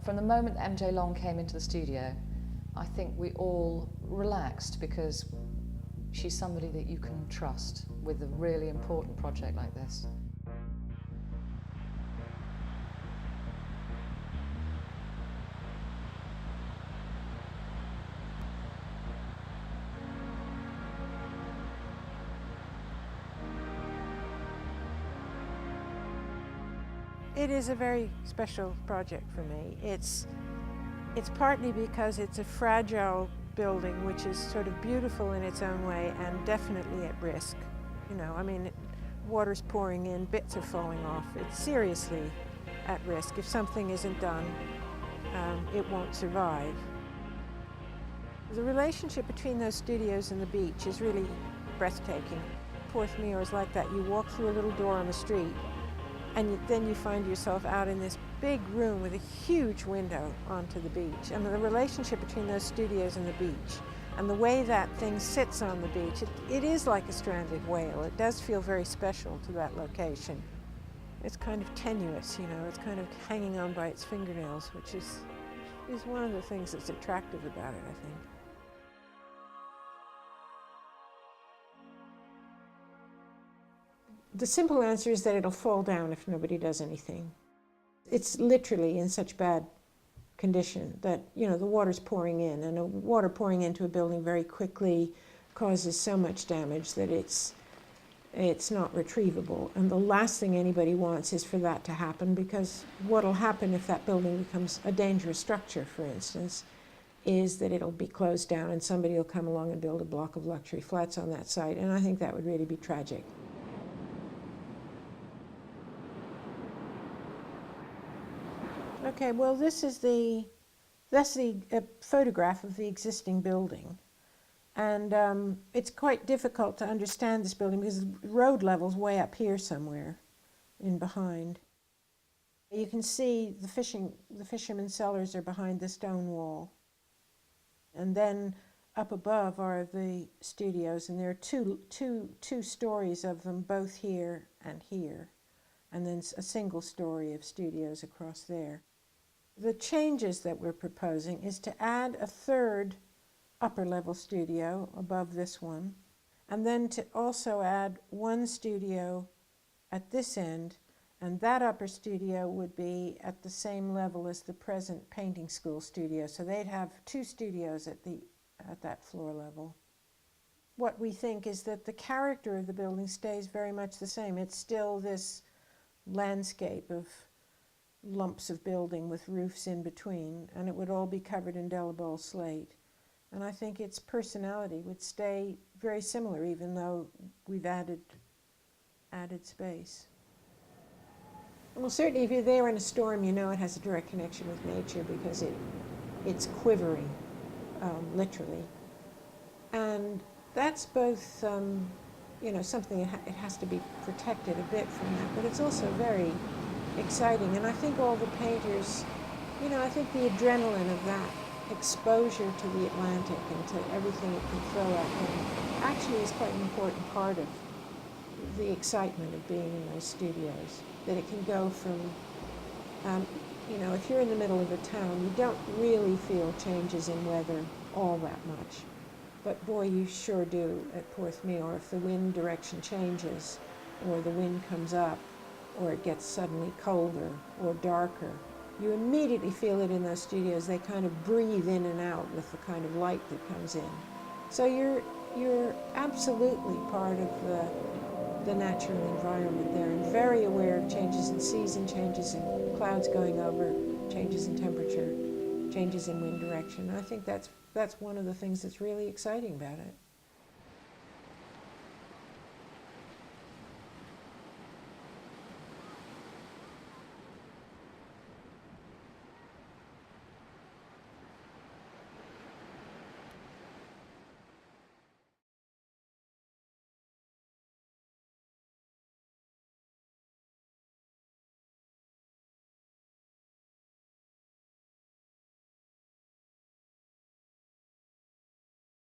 From the moment that MJ Long came into the studio, I think we all relaxed because she's somebody that you can trust with a really important project like this. It is a very special project for me. It's partly because it's a fragile building which is sort of beautiful in its own way and definitely at risk. You know, I mean, water's pouring in, bits are falling off. It's seriously at risk. If something isn't done, it won't survive. The relationship between those studios and the beach is really breathtaking. Porthmeor is like that. You walk through a little door on the street and then you find yourself out in this big room with a huge window onto the beach. And the relationship between those studios and the beach and the way that thing sits on the beach, it is like a stranded whale. It does feel very special to that location. It's kind of tenuous, you know, it's kind of hanging on by its fingernails, which is one of the things that's attractive about it, I think. The simple answer is that it'll fall down if nobody does anything. It's literally in such bad condition that, you know, the water's pouring in, and water pouring into a building very quickly causes so much damage that it's not retrievable. And the last thing anybody wants is for that to happen, because what'll happen if that building becomes a dangerous structure, for instance, is that it'll be closed down and somebody will come along and build a block of luxury flats on that site, and I think that would really be tragic. Okay, well, that's the photograph of the existing building. And it's quite difficult to understand this building because the road level's way up here somewhere in behind. You can see the fishermen's cellars are behind the stone wall. And then up above are the studios, and there are two stories of them, both here and here. And then a single story of studios across there. The changes that we're proposing is to add a third upper level studio above this one, and then to also add one studio at this end, and that upper studio would be at the same level as the present painting school studio. So they'd have two studios at that floor level. What we think is that the character of the building stays very much the same. It's still this landscape of lumps of building with roofs in between, and it would all be covered in Delabole slate. And I think its personality would stay very similar, even though we've added space. Well, certainly if you're there in a storm, you know it has a direct connection with nature because it's quivering, literally. And that's both, you know, something it has to be protected a bit from that, but it's also very exciting. And I think all the painters, you know, I think the adrenaline of that exposure to the Atlantic and to everything it can throw at them actually is quite an important part of the excitement of being in those studios. That it can go from, you know, if you're in the middle of a town, you don't really feel changes in weather all that much. But boy, you sure do at Porthmeor. If the wind direction changes, or the wind comes up, or it gets suddenly colder or darker, you immediately feel it in those studios. They kind of breathe in and out with the kind of light that comes in. So you're absolutely part of the natural environment there, and very aware of changes in season, changes in clouds going over, changes in temperature, changes in wind direction. I think that's one of the things that's really exciting about it.